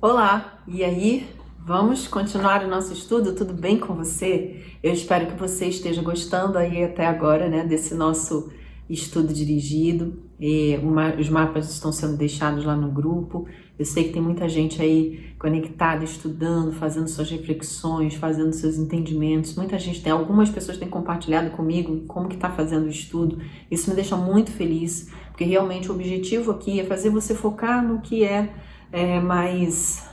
Olá, e aí? Vamos continuar o nosso estudo? Tudo bem com você? Eu espero que você esteja gostando aí até agora, né, desse nosso estudo dirigido. Os mapas estão sendo deixados lá no grupo. Eu sei que tem muita gente aí conectada, estudando, fazendo suas reflexões, fazendo seus entendimentos. Algumas pessoas têm compartilhado comigo como que está fazendo o estudo. Isso me deixa muito feliz, porque realmente o objetivo aqui é fazer você focar no que é mais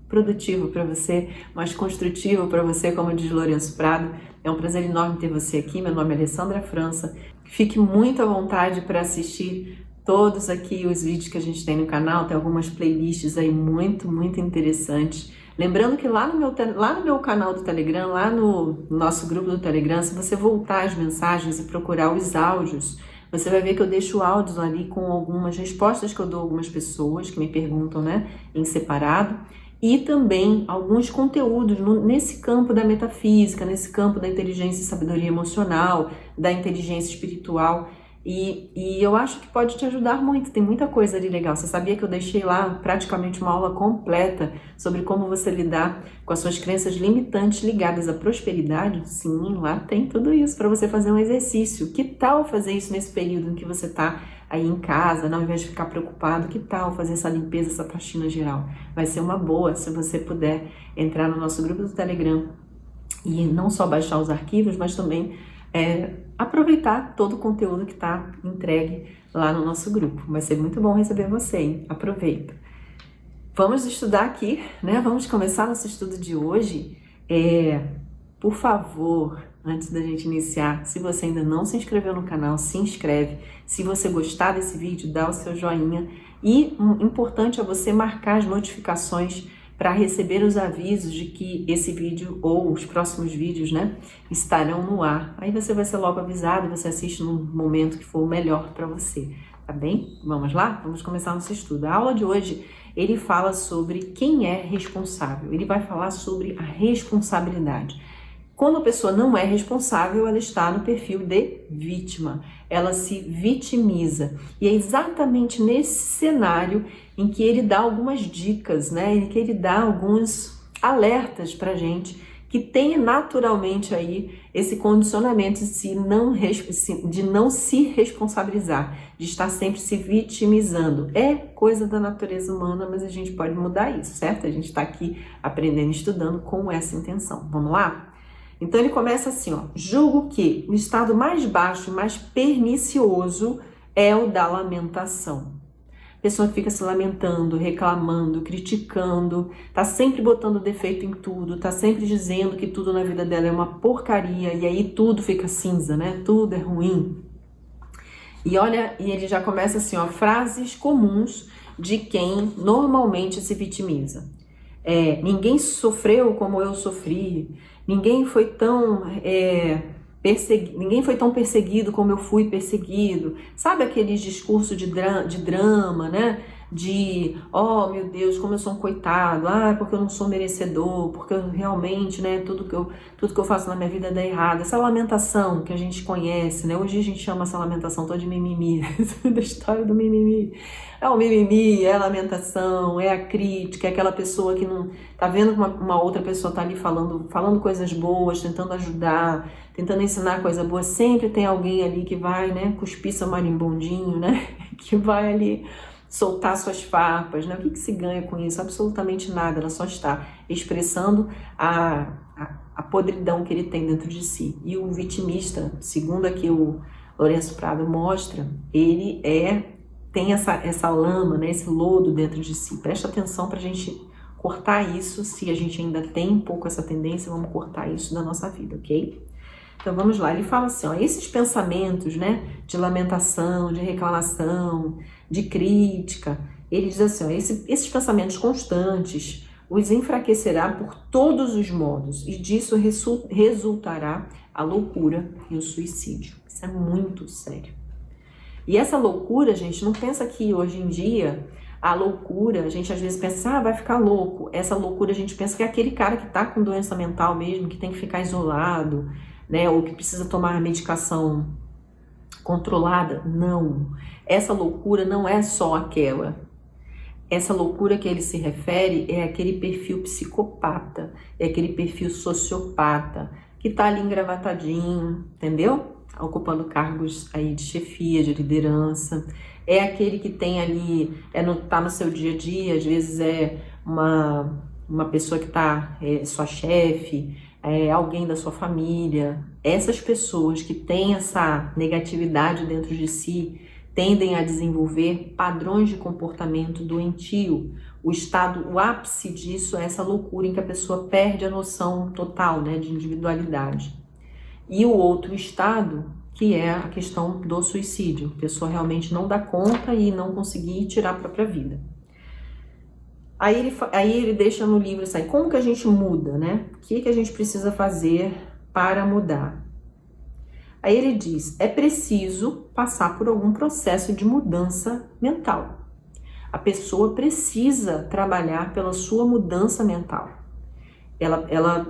produtivo para você, mais construtivo para você, como diz Lourenço Prado. É um prazer enorme ter você aqui. Meu nome é Alessandra França. Fique muito à vontade para assistir todos aqui os vídeos que a gente tem no canal. Tem algumas playlists aí muito interessantes. Lembrando que lá no meu canal do Telegram, lá no nosso grupo do Telegram, se você voltar às mensagens e procurar os áudios, você vai ver que eu deixo áudios ali com algumas respostas que eu dou a algumas pessoas que me perguntam, né, em separado, e também alguns conteúdos nesse campo da metafísica, nesse campo da inteligência e sabedoria emocional, da inteligência espiritual, e eu acho que pode te ajudar muito. Tem muita coisa ali legal. Você sabia que eu deixei lá praticamente uma aula completa sobre como você lidar com as suas crenças limitantes ligadas à prosperidade? Sim, lá tem tudo isso para você fazer um exercício. Que tal fazer isso nesse período em que você está aí em casa, ao invés de ficar preocupado? Que tal fazer essa limpeza, essa faxina geral? Vai ser uma boa se você puder entrar no nosso grupo do Telegram e não só baixar os arquivos, mas também aproveitar todo o conteúdo que está entregue lá no nosso grupo. Vai ser muito bom receber você, hein? Aproveita. Vamos estudar aqui, né? Vamos começar nosso estudo de hoje. Por favor, antes da gente iniciar, se você ainda não se inscreveu no canal, se inscreve. Se você gostar desse vídeo, dá o seu joinha. E importante é você marcar as notificações para receber os avisos de que esse vídeo ou os próximos vídeos, né, estarão no ar. Aí você vai ser logo avisado, você assiste no momento que for melhor para você, tá bem? Vamos lá? Vamos começar nosso estudo. A aula de hoje, ele fala sobre quem é responsável. Ele vai falar sobre a responsabilidade. Quando a pessoa não é responsável, ela está no perfil de vítima. Ela se vitimiza. E é exatamente nesse cenário em que ele dá algumas dicas, né? Em que ele dá alguns alertas pra gente que tem naturalmente aí esse condicionamento de não se responsabilizar, de estar sempre se vitimizando. É coisa da natureza humana, mas a gente pode mudar isso, certo? A gente está aqui aprendendo e estudando com essa intenção. Vamos lá? Então ele começa assim, ó: julgo que o estado mais baixo e mais pernicioso é o da lamentação. Pessoa que fica se lamentando, reclamando, criticando, tá sempre botando defeito em tudo, tá sempre dizendo que tudo na vida dela é uma porcaria, e aí tudo fica cinza, né? Tudo é ruim. E olha, e ele já começa assim, ó: frases comuns de quem normalmente se vitimiza. Ninguém sofreu como eu sofri, ninguém foi tão perseguido como eu fui perseguido. Sabe aqueles discursos de drama, né? De, oh meu Deus, como eu sou um coitado, porque eu não sou merecedor, porque eu realmente, né, tudo que eu faço na minha vida dá errado. Essa lamentação que a gente conhece, né? Hoje a gente chama essa lamentação toda de mimimi, da história do mimimi. É o mimimi, é a lamentação, é a crítica, é aquela pessoa que não tá vendo que uma outra pessoa tá ali falando coisas boas, tentando ajudar, tentando ensinar coisa boa. Sempre tem alguém ali que vai, né, cuspir seu marimbondinho, né, que vai ali soltar suas farpas, né? O que se ganha com isso? Absolutamente nada. Ela só está expressando a podridão que ele tem dentro de si. E o vitimista, segundo aqui o Lourenço Prado mostra, ele tem essa lama, né? Esse lodo dentro de si. Presta atenção para a gente cortar isso. Se a gente ainda tem um pouco essa tendência, vamos cortar isso da nossa vida, ok? Então vamos lá, ele fala assim, ó: esses pensamentos, né, de lamentação, de reclamação, de crítica, ele diz assim, ó: esses pensamentos constantes os enfraquecerá por todos os modos, e disso resultará a loucura e o suicídio. Isso é muito sério. E essa loucura, gente, não pensa que hoje em dia a loucura, a gente às vezes pensa, vai ficar louco. Essa loucura a gente pensa que é aquele cara que tá com doença mental mesmo, que tem que ficar isolado, né, ou que precisa tomar medicação controlada. Não, essa loucura não é só aquela. essa loucura que ele se refere é aquele perfil psicopata, é aquele perfil sociopata, que tá ali engravatadinho, entendeu? Ocupando cargos aí de chefia, de liderança. É aquele que tem ali, tá no seu dia a dia, às vezes é uma pessoa que tá, sua chefe, alguém da sua família. Essas pessoas que têm essa negatividade dentro de si tendem a desenvolver padrões de comportamento doentio. O ápice disso é essa loucura em que a pessoa perde a noção total, né, de individualidade. E o outro estado, que é a questão do suicídio. A pessoa realmente não dá conta e não conseguir tirar a própria vida. Aí ele deixa no livro assim, como que a gente muda, né? O que a gente precisa fazer para mudar? Aí ele diz, é preciso passar por algum processo de mudança mental. A pessoa precisa trabalhar pela sua mudança mental.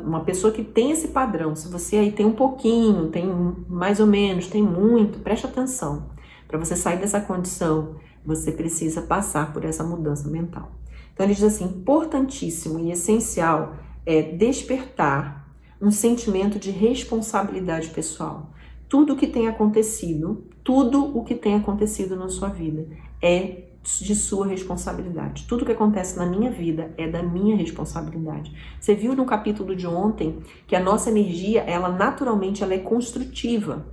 Uma pessoa que tem esse padrão, se você aí tem um pouquinho, tem mais ou menos, tem muito, preste atenção. Para você sair dessa condição, você precisa passar por essa mudança mental. Então ele diz assim, importantíssimo e essencial é despertar um sentimento de responsabilidade pessoal. Tudo o que tem acontecido na sua vida é de sua responsabilidade. Tudo que acontece na minha vida é da minha responsabilidade. Você viu no capítulo de ontem que a nossa energia, ela naturalmente ela é construtiva.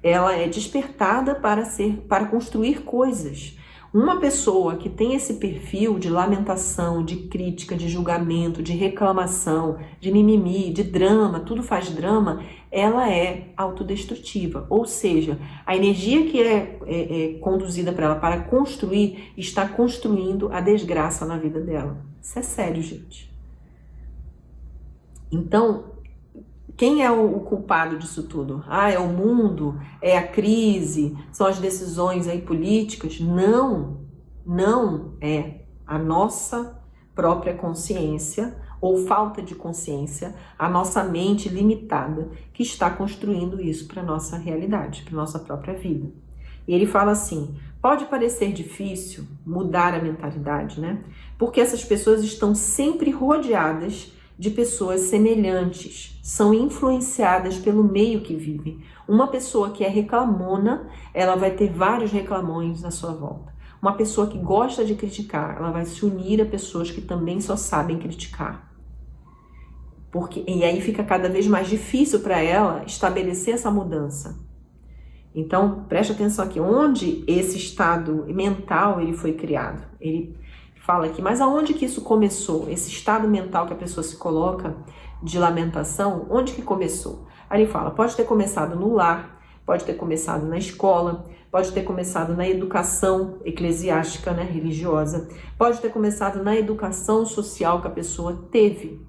Ela é despertada para construir coisas. Uma pessoa que tem esse perfil de lamentação, de crítica, de julgamento, de reclamação, de mimimi, de drama, tudo faz drama, ela é autodestrutiva. Ou seja, a energia que é conduzida para ela para construir, está construindo a desgraça na vida dela. Isso é sério, gente. Então, quem é o culpado disso tudo? É o mundo? É a crise? São as decisões aí políticas? Não é a nossa própria consciência ou falta de consciência, a nossa mente limitada que está construindo isso para a nossa realidade, para a nossa própria vida. E ele fala assim, pode parecer difícil mudar a mentalidade, né? Porque essas pessoas estão sempre rodeadas de pessoas semelhantes, são influenciadas pelo meio que vivem. Uma pessoa que é reclamona, ela vai ter vários reclamões à sua volta. Uma pessoa que gosta de criticar, ela vai se unir a pessoas que também só sabem criticar. E aí fica cada vez mais difícil para ela estabelecer essa mudança. Então, preste atenção aqui, onde esse estado mental ele foi criado? Ele fala aqui, mas aonde que isso começou? Esse estado mental que a pessoa se coloca de lamentação, onde que começou? Aí ele fala, pode ter começado no lar, pode ter começado na escola, pode ter começado na educação eclesiástica, né, religiosa, pode ter começado na educação social que a pessoa teve,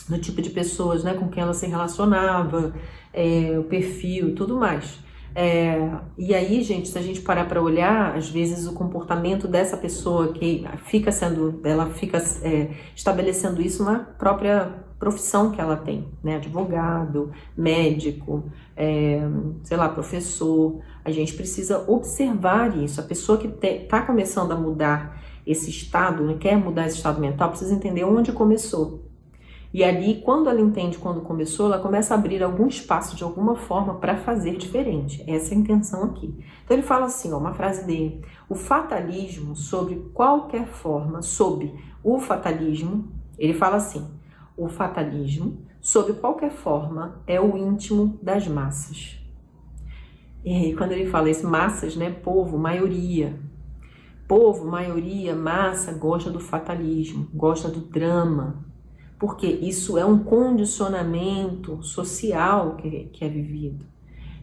no tipo de pessoas, né, com quem ela se relacionava, o perfil e tudo mais. E aí, gente, se a gente parar para olhar, às vezes o comportamento dessa pessoa que ela fica estabelecendo isso na própria profissão que ela tem, né? Advogado, médico, sei lá, professor. A gente precisa observar isso. A pessoa que está começando a mudar esse estado, né, quer mudar esse estado mental, precisa entender onde começou. E ali, quando ela entende quando começou, ela começa a abrir algum espaço de alguma forma para fazer diferente. Essa é a intenção aqui. Então ele fala assim, uma frase dele, o fatalismo sobre qualquer forma, ele fala assim, o fatalismo, sob qualquer forma, é o íntimo das massas. E aí, quando ele fala isso, massas, né, povo, maioria, massa, gosta do fatalismo, gosta do drama, porque isso é um condicionamento social que é vivido.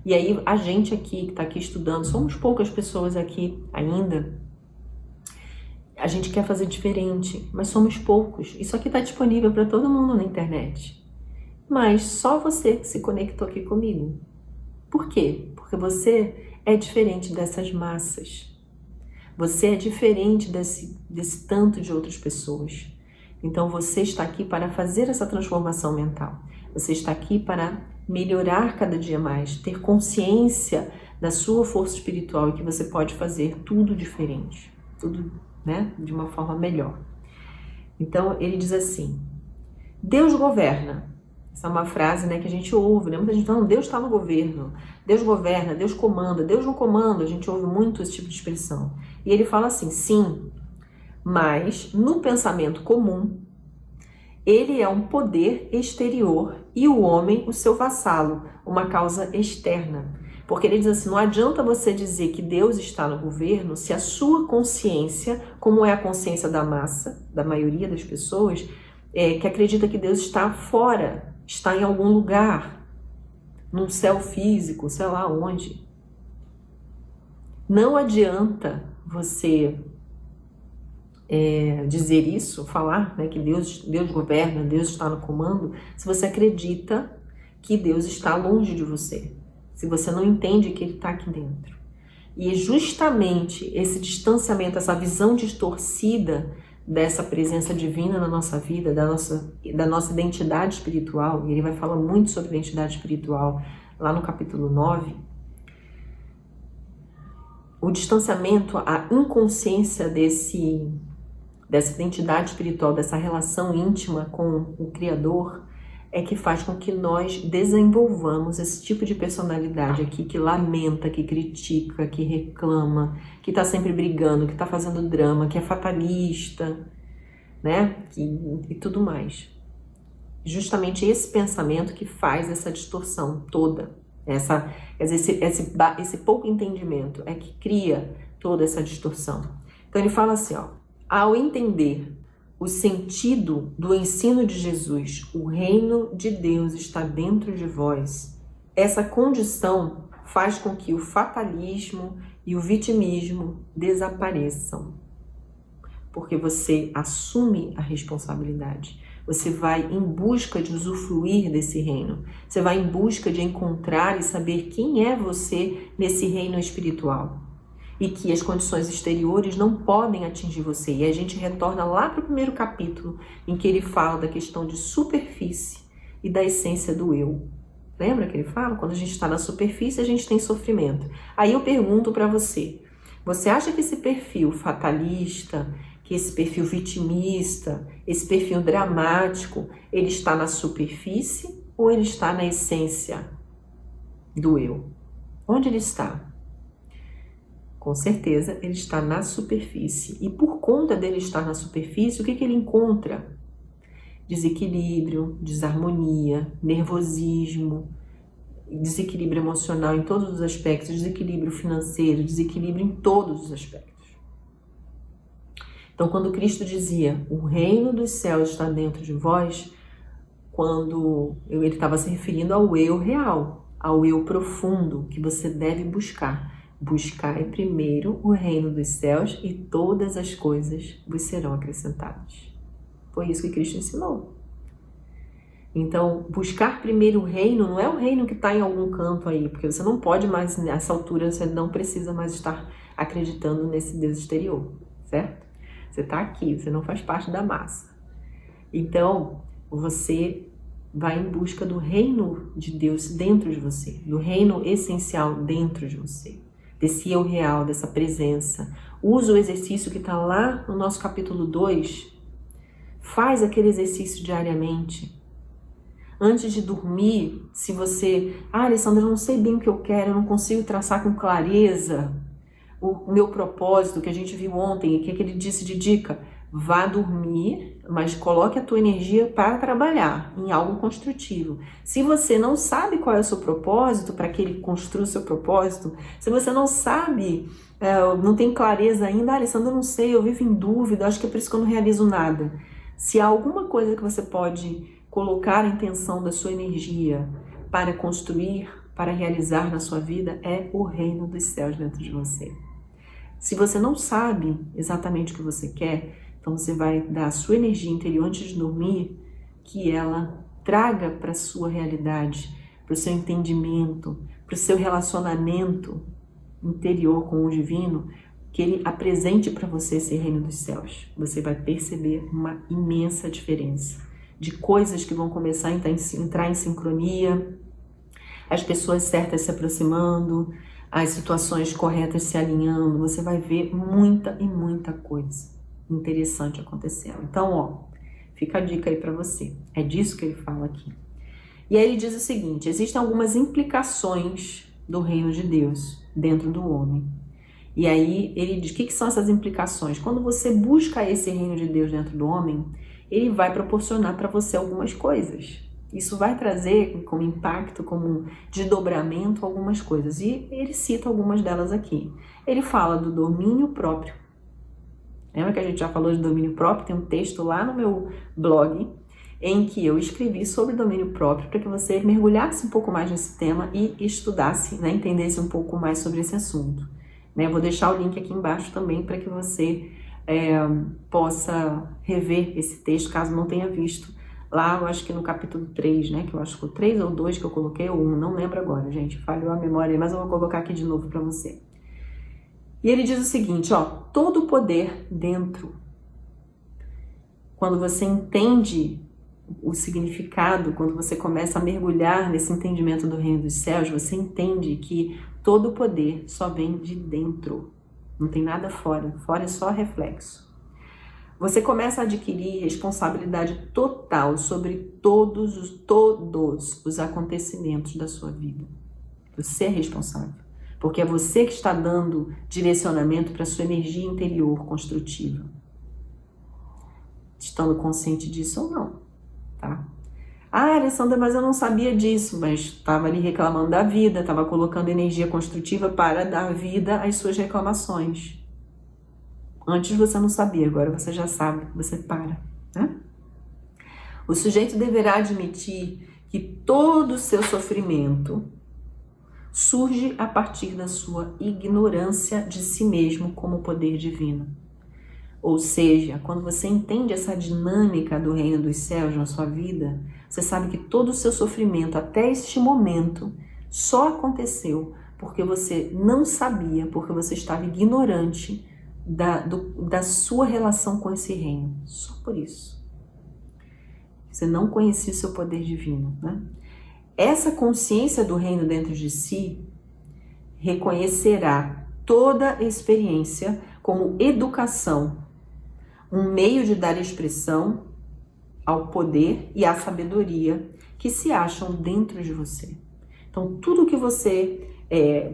E aí a gente aqui, que está aqui estudando, somos poucas pessoas aqui ainda, a gente quer fazer diferente, mas somos poucos. Isso aqui está disponível para todo mundo na internet. Mas só você se conectou aqui comigo. Por quê? Porque você é diferente dessas massas. Você é diferente desse tanto de outras pessoas. Então você está aqui para fazer essa transformação mental. Você está aqui para melhorar cada dia mais, ter consciência da sua força espiritual e que você pode fazer tudo diferente, tudo né? De uma forma melhor. Então, ele diz assim: Deus governa. Essa é uma frase, né, que a gente ouve, né? Muita gente fala, Deus está no governo, Deus governa, Deus comanda, Deus não comanda. A gente ouve muito esse tipo de expressão. E ele fala assim, sim, mas no pensamento comum, ele é um poder exterior e o homem o seu vassalo, uma causa externa. Porque ele diz assim, não adianta você dizer que Deus está no governo se a sua consciência, como é a consciência da massa, da maioria das pessoas, que acredita que Deus está fora, está em algum lugar, num céu físico, sei lá onde. Não adianta você dizer isso, falar, né, que Deus governa, Deus está no comando, se você acredita que Deus está longe de você, se você não entende que Ele está aqui dentro. E justamente esse distanciamento, essa visão distorcida dessa presença divina na nossa vida, da nossa identidade espiritual, e ele vai falar muito sobre identidade espiritual lá no capítulo 9, o distanciamento, a inconsciência dessa identidade espiritual, dessa relação íntima com o Criador, é que faz com que nós desenvolvamos esse tipo de personalidade aqui, que lamenta, que critica, que reclama, que está sempre brigando, que está fazendo drama, que é fatalista, né? E tudo mais. Justamente esse pensamento que faz essa distorção toda, esse pouco entendimento é que cria toda essa distorção. Então ele fala assim, ó, ao entender o sentido do ensino de Jesus, o reino de Deus está dentro de vós, essa condição faz com que o fatalismo e o vitimismo desapareçam. Porque você assume a responsabilidade. Você vai em busca de usufruir desse reino. Você vai em busca de encontrar e saber quem é você nesse reino espiritual. E que as condições exteriores não podem atingir você. E a gente retorna lá para o primeiro capítulo, em que ele fala da questão de superfície e da essência do eu. Lembra que ele fala? Quando a gente está na superfície, a gente tem sofrimento. Aí eu pergunto para você, você acha que esse perfil fatalista, que esse perfil vitimista, esse perfil dramático, ele está na superfície ou ele está na essência do eu? Onde ele está? Com certeza, ele está na superfície. E por conta dele estar na superfície, o que ele encontra? Desequilíbrio, desarmonia, nervosismo, desequilíbrio emocional em todos os aspectos, desequilíbrio financeiro, desequilíbrio em todos os aspectos. Então, quando Cristo dizia, o reino dos céus está dentro de vós, quando ele estava se referindo ao eu real, ao eu profundo que você deve buscar. Buscai primeiro o reino dos céus e todas as coisas vos serão acrescentadas. Foi isso que Cristo ensinou. Então, buscar primeiro o reino não é o reino que está em algum canto aí, porque você não pode mais, nessa altura, você não precisa mais estar acreditando nesse Deus exterior, certo? Você está aqui, você não faz parte da massa. Então, você vai em busca do reino de Deus dentro de você, do reino essencial dentro de você. Desse eu real, dessa presença. Usa o exercício que está lá no nosso capítulo 2. Faz aquele exercício diariamente. Antes de dormir, se você... Alessandra, eu não sei bem o que eu quero, eu não consigo traçar com clareza o meu propósito que a gente viu ontem. E o que ele disse de dica? Vá dormir, mas coloque a tua energia para trabalhar em algo construtivo. Se você não sabe qual é o seu propósito, para que ele construa o seu propósito, se você não sabe, não tem clareza ainda, Alessandra, eu não sei, eu vivo em dúvida, acho que é por isso que eu não realizo nada. Se há alguma coisa que você pode colocar a intenção da sua energia para construir, para realizar na sua vida, é o reino dos céus dentro de você. Se você não sabe exatamente o que você quer, então você vai dar a sua energia interior antes de dormir, que ela traga para a sua realidade, para o seu entendimento, para o seu relacionamento interior com o divino, que ele apresente para você esse reino dos céus. Você vai perceber uma imensa diferença de coisas que vão começar a entrar em sincronia, as pessoas certas se aproximando, as situações corretas se alinhando, você vai ver muita e muita coisa interessante acontecendo. Então, ó, fica a dica aí para você. É disso que ele fala aqui. E aí ele diz o seguinte: existem algumas implicações do reino de Deus dentro do homem. E aí ele diz, o que são essas implicações? Quando você busca esse reino de Deus dentro do homem, ele vai proporcionar para você algumas coisas. Isso vai trazer como impacto, como desdobramento, algumas coisas. E ele cita algumas delas aqui. Ele fala do domínio próprio. Lembra que a gente já falou de domínio próprio? Tem um texto lá no meu blog em que eu escrevi sobre domínio próprio para que você mergulhasse um pouco mais nesse tema e estudasse, né, entendesse um pouco mais sobre esse assunto. Né? Vou deixar o link aqui embaixo também para que você possa rever esse texto, caso não tenha visto. Lá, eu acho que no capítulo 3, né? Que eu acho que o 3 ou 2 que eu coloquei, ou 1, não lembro agora, gente. Falhou a memória, mas eu vou colocar aqui de novo para você. E ele diz o seguinte, ó. Todo o poder dentro. Quando você entende o significado, quando você começa a mergulhar nesse entendimento do reino dos céus, você entende que todo o poder só vem de dentro. Não tem nada fora. Fora é só reflexo. Você começa a adquirir responsabilidade total sobre todos os acontecimentos da sua vida. Você é responsável, porque é você que está dando direcionamento para a sua energia interior construtiva. Estando consciente disso ou não, tá? Ah, Alessandra, mas eu não sabia disso, mas estava ali reclamando da vida, estava colocando energia construtiva para dar vida às suas reclamações. Antes você não sabia, agora você já sabe, você para, né? O sujeito deverá admitir que todo o seu sofrimento surge a partir da sua ignorância de si mesmo como poder divino. Ou seja, quando você entende essa dinâmica do reino dos céus na sua vida, você sabe que todo o seu sofrimento até este momento só aconteceu porque você não sabia, porque você estava ignorante da sua relação com esse reino. Só por isso. Você não conhecia o seu poder divino, né? Essa consciência do reino dentro de si reconhecerá toda a experiência como educação, um meio de dar expressão ao poder e à sabedoria que se acham dentro de você. Então, tudo que você,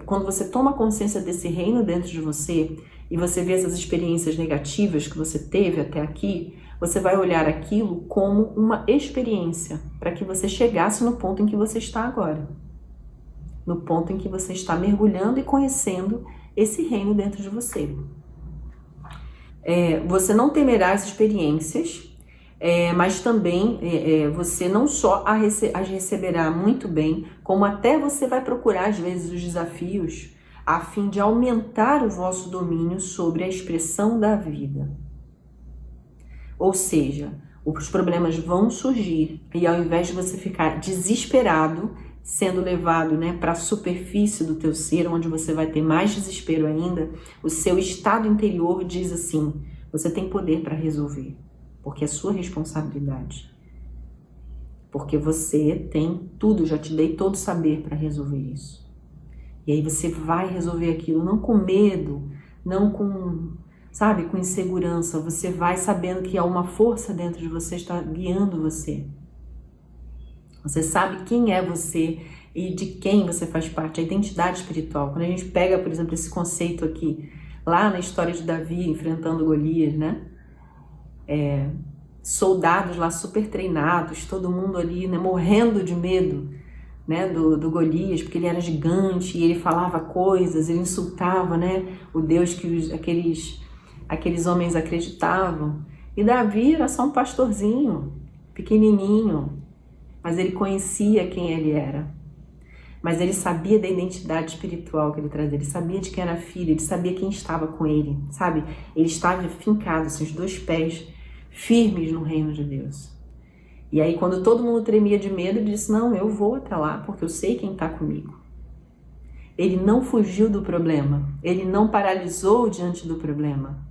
quando você toma consciência desse reino dentro de você, e você vê essas experiências negativas que você teve até aqui, você vai olhar aquilo como uma experiência para que você chegasse no ponto em que você está agora. No ponto em que você está mergulhando e conhecendo esse reino dentro de você. Você não temerá as experiências, mas também você não só as receberá muito bem, como até você vai procurar às vezes os desafios a fim de aumentar o vosso domínio sobre a expressão da vida. Ou seja, os problemas vão surgir e ao invés de você ficar desesperado, sendo levado, né, para a superfície do teu ser, onde você vai ter mais desespero ainda, o seu estado interior diz assim, você tem poder para resolver, porque é sua responsabilidade. Porque você tem tudo, já te dei todo o saber para resolver isso. E aí você vai resolver aquilo, não com medo, não com, sabe, com insegurança. Você vai sabendo que há uma força dentro de você, está guiando você. Você sabe quem é você e de quem você faz parte, a identidade espiritual. Quando a gente pega, por exemplo, esse conceito aqui, lá na história de Davi enfrentando Golias, né? Soldados lá super treinados, todo mundo ali, né, morrendo de medo, né, do Golias, porque ele era gigante e ele falava coisas, ele insultava, né, o Deus que aqueles homens acreditavam. E Davi era só um pastorzinho, pequenininho, mas ele conhecia quem ele era. Mas ele sabia da identidade espiritual que ele trazia, ele sabia de quem era filho, ele sabia quem estava com ele, sabe? Ele estava fincado, assim, os dois pés firmes no reino de Deus. E aí, quando todo mundo tremia de medo, ele disse, não, eu vou até lá, porque eu sei quem está comigo. Ele não fugiu do problema, ele não paralisou diante do problema.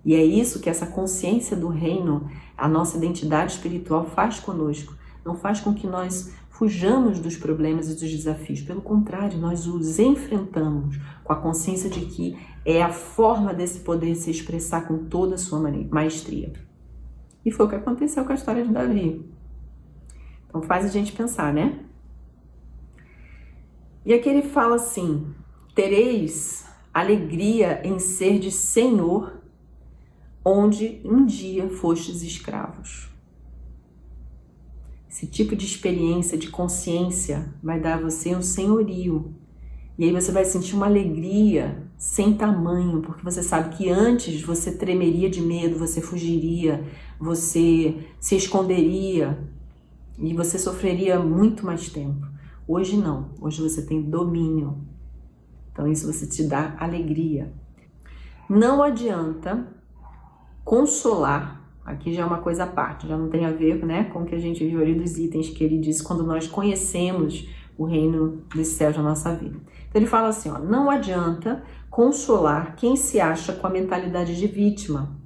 E é isso que essa consciência do reino, a nossa identidade espiritual faz conosco. Não faz com que nós fujamos dos problemas e dos desafios. Pelo contrário, nós os enfrentamos com a consciência de que é a forma desse poder se expressar com toda a sua maestria. E foi o que aconteceu com a história de Davi. Então faz a gente pensar, né? E aqui ele fala assim: tereis alegria em ser de Senhor, onde um dia fostes escravos. Esse tipo de experiência, de consciência, vai dar a você um senhorio. E aí você vai sentir uma alegria sem tamanho, porque você sabe que antes você tremeria de medo, você fugiria, você se esconderia e você sofreria muito mais tempo. Hoje não, hoje você tem domínio. Então isso você te dá alegria. Não adianta consolar, aqui já é uma coisa à parte, já não tem a ver, né, com o que a gente viu ali dos itens que ele diz quando nós conhecemos o reino dos céus na nossa vida. Então ele fala assim, ó, não adianta consolar quem se acha com a mentalidade de vítima.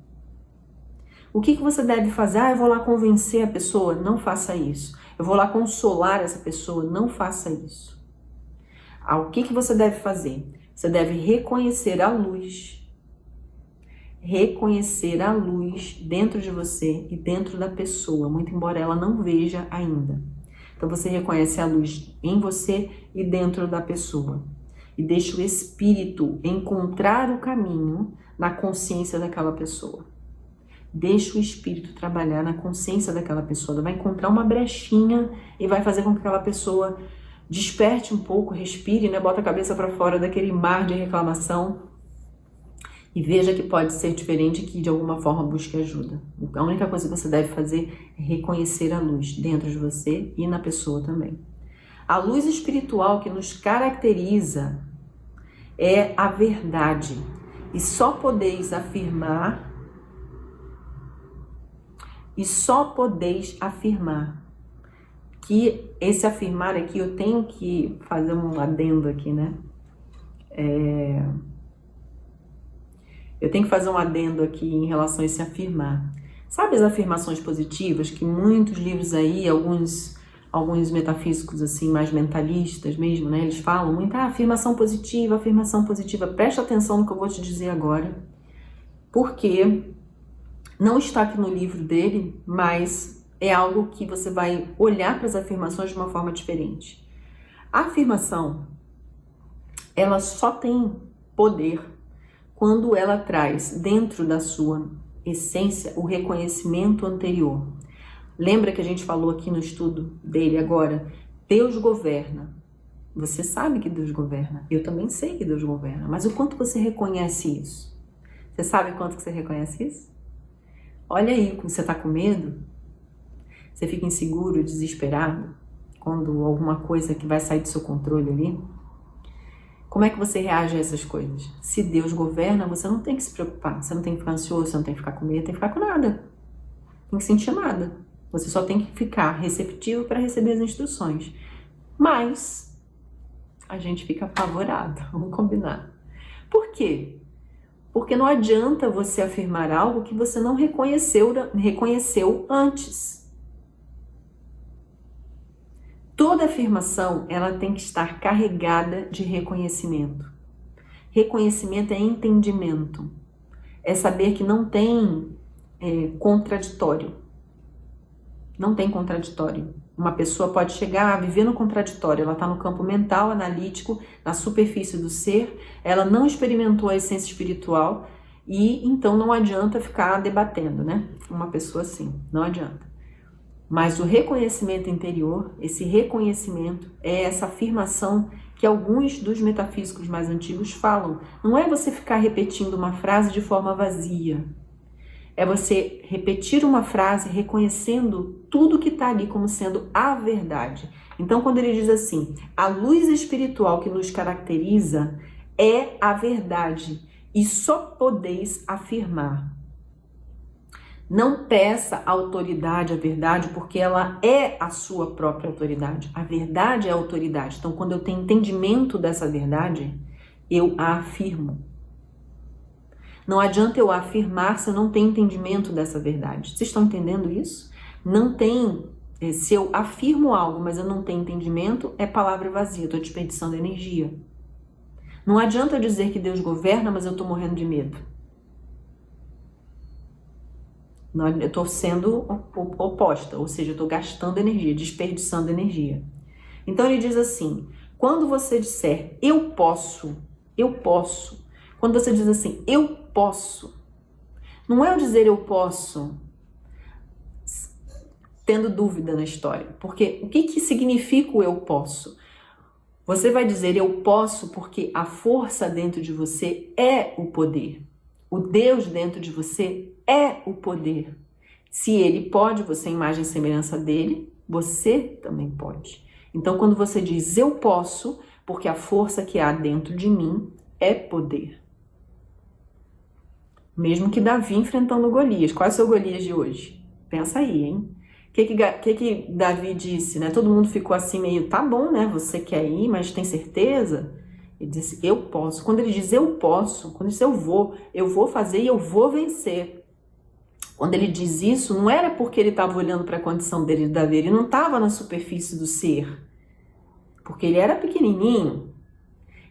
O que você deve fazer? Eu vou lá convencer a pessoa, não faça isso. Eu vou lá consolar essa pessoa, não faça isso. O que você deve fazer? Você deve reconhecer a luz. Reconhecer a luz dentro de você e dentro da pessoa, muito embora ela não veja ainda. Então você reconhece a luz em você e dentro da pessoa. E deixa o espírito encontrar o caminho na consciência daquela pessoa. Deixa o espírito trabalhar na consciência daquela pessoa. Ela vai encontrar uma brechinha e vai fazer com que aquela pessoa desperte um pouco, respire, né? Bota a cabeça para fora daquele mar de reclamação e veja que pode ser diferente, que de alguma forma busque ajuda. A única coisa que você deve fazer é reconhecer a luz dentro de você e na pessoa também. A luz espiritual que nos caracteriza é a verdade. E só podeis afirmar que esse afirmar aqui, eu tenho que fazer um adendo aqui, né? Eu tenho que fazer um adendo aqui em relação a esse afirmar. Sabe as afirmações positivas que muitos livros aí, alguns metafísicos assim, mais mentalistas mesmo, né? Eles falam muito, afirmação positiva, afirmação positiva. Presta atenção no que eu vou te dizer agora, porque não está aqui no livro dele, mas é algo que você vai olhar para as afirmações de uma forma diferente. A afirmação, ela só tem poder quando ela traz dentro da sua essência o reconhecimento anterior. Lembra que a gente falou aqui no estudo dele agora? Deus governa. Você sabe que Deus governa. Eu também sei que Deus governa. Mas o quanto você reconhece isso? Você sabe o quanto que você reconhece isso? Olha aí, você está com medo? Você fica inseguro, desesperado? Quando alguma coisa que vai sair do seu controle ali? Como é que você reage a essas coisas? Se Deus governa, você não tem que se preocupar. Você não tem que ficar ansioso, você não tem que ficar com medo, tem que ficar com nada. Não tem que sentir nada. Você só tem que ficar receptivo para receber as instruções. Mas a gente fica apavorado, vamos combinar. Por quê? Porque não adianta você afirmar algo que você não reconheceu antes. Toda afirmação, ela tem que estar carregada de reconhecimento. Reconhecimento é entendimento. É saber que não tem contraditório. Não tem contraditório. Uma pessoa pode chegar a viver no contraditório. Ela está no campo mental, analítico, na superfície do ser. Ela não experimentou a essência espiritual e então não adianta ficar debatendo, né? Uma pessoa assim, não adianta. Mas o reconhecimento interior, esse reconhecimento é essa afirmação que alguns dos metafísicos mais antigos falam. Não é você ficar repetindo uma frase de forma vazia. É você repetir uma frase reconhecendo tudo que está ali como sendo a verdade. Então, quando ele diz assim, a luz espiritual que nos caracteriza é a verdade e só podeis afirmar. Não peça autoridade à verdade, porque ela é a sua própria autoridade. A verdade é a autoridade. Então, quando eu tenho entendimento dessa verdade, eu a afirmo. Não adianta eu afirmar se eu não tenho entendimento dessa verdade. Vocês estão entendendo isso? Não tem Se eu afirmo algo, mas eu não tenho entendimento, é palavra vazia, eu estou desperdiçando energia. Não adianta eu dizer que Deus governa, mas eu estou morrendo de medo. Eu estou sendo oposta, ou seja, eu estou gastando energia, desperdiçando energia. Então ele diz assim, quando você disser eu posso, quando você diz assim, eu posso, não é o dizer eu posso tendo dúvida na história, porque o que significa o eu posso? Você vai dizer eu posso porque a força dentro de você é o poder. O Deus dentro de você é o poder. Se ele pode, você é imagem e semelhança dele, você também pode. Então, quando você diz eu posso, porque a força que há dentro de mim é poder. Mesmo que Davi enfrentando Golias. Qual é o seu Golias de hoje? Pensa aí, hein? O que Davi disse, né? Todo mundo ficou assim meio, tá bom, né? Você quer ir, mas tem certeza? Ele disse, eu posso. Quando ele diz eu posso, quando ele diz eu vou fazer e eu vou vencer. Quando ele diz isso, não era porque ele estava olhando para a condição dele de Davi, ele não estava na superfície do ser. Porque ele era pequenininho,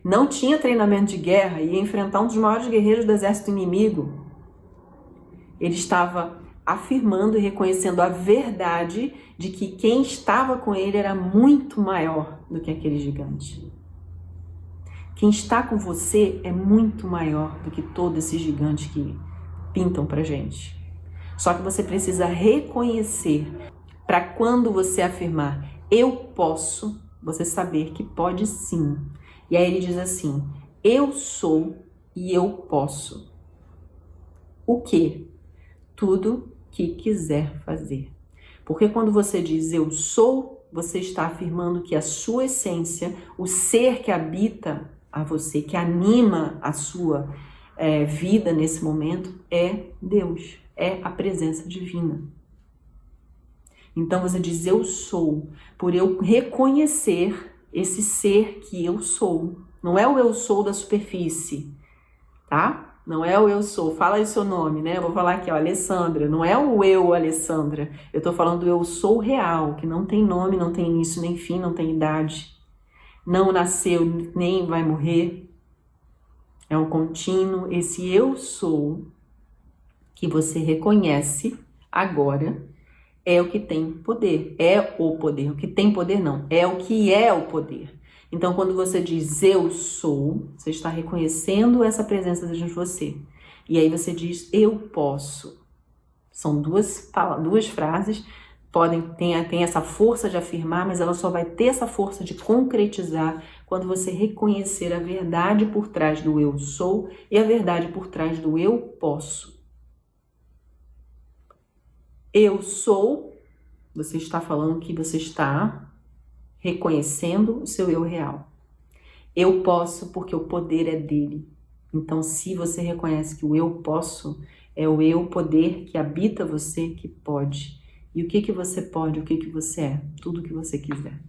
não tinha treinamento de guerra, ia enfrentar um dos maiores guerreiros do exército inimigo. Ele estava afirmando e reconhecendo a verdade de que quem estava com ele era muito maior do que aquele gigante. Quem está com você é muito maior do que todo esse gigante que pintam pra gente. Só que você precisa reconhecer, para quando você afirmar eu posso, você saber que pode sim. E aí ele diz assim, eu sou e eu posso. O quê? Tudo que quiser fazer. Porque quando você diz eu sou, você está afirmando que a sua essência, o ser que habita a você, que anima a sua vida nesse momento, é Deus, é a presença divina. Então você diz eu sou, por eu reconhecer esse ser que eu sou. Não é o eu sou da superfície, tá? Não é o eu sou, fala aí o seu nome, né? Eu vou falar aqui, ó, Alessandra, não é o eu, Alessandra. Eu tô falando do eu sou real, que não tem nome, não tem início nem fim, não tem idade. Não nasceu, nem vai morrer. É um contínuo, esse eu sou que você reconhece agora é o que tem poder, é o poder. O que tem poder não, é o que é o poder. Então, quando você diz eu sou, você está reconhecendo essa presença dentro de você. E aí você diz eu posso. São duas frases, tem essa força de afirmar, mas ela só vai ter essa força de concretizar quando você reconhecer a verdade por trás do eu sou e a verdade por trás do eu posso. Eu sou, você está falando que você está reconhecendo o seu eu real. Eu posso porque o poder é dele. Então, se você reconhece que o eu posso é o eu poder que habita você, que pode. E o que você pode, o que você é? Tudo que você quiser.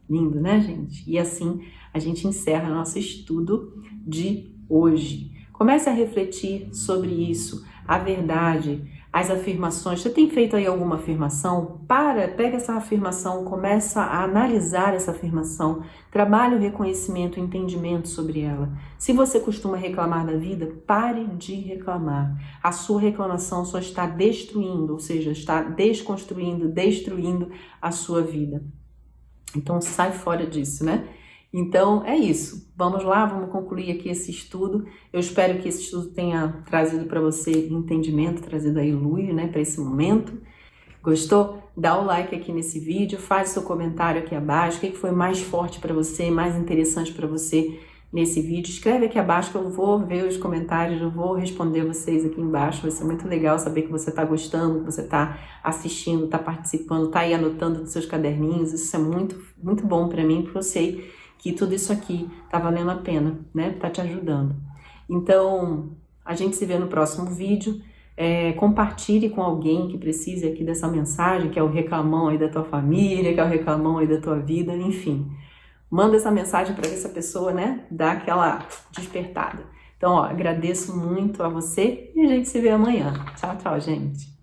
Lindo, né, gente? E assim a gente encerra nosso estudo de hoje. Comece a refletir sobre isso, a verdade, as afirmações. Você tem feito aí alguma afirmação? Pega essa afirmação, começa a analisar essa afirmação, trabalhe o reconhecimento, o entendimento sobre ela. Se você costuma reclamar da vida, pare de reclamar. A sua reclamação só está destruindo, ou seja, está desconstruindo, destruindo a sua vida. Então sai fora disso, né? Então é isso, vamos lá, vamos concluir aqui esse estudo. Eu espero que esse estudo tenha trazido para você entendimento, trazido aí luz, né, para esse momento. Gostou? Dá o like aqui nesse vídeo, faz seu comentário aqui abaixo, o que foi mais forte para você, mais interessante para você nesse vídeo. Escreve aqui abaixo que eu vou ver os comentários, eu vou responder vocês aqui embaixo. Vai ser muito legal saber que você está gostando, que você está assistindo, está participando, está aí anotando nos seus caderninhos. Isso é muito, muito bom para mim, porque eu sei que tudo isso aqui tá valendo a pena, né? Tá te ajudando. Então, a gente se vê no próximo vídeo. Compartilhe com alguém que precise aqui dessa mensagem, que é o reclamão aí da tua família, que é o reclamão aí da tua vida, enfim. Manda essa mensagem para essa pessoa, né? Dá aquela despertada. Então, ó, agradeço muito a você e a gente se vê amanhã. Tchau, tchau, gente.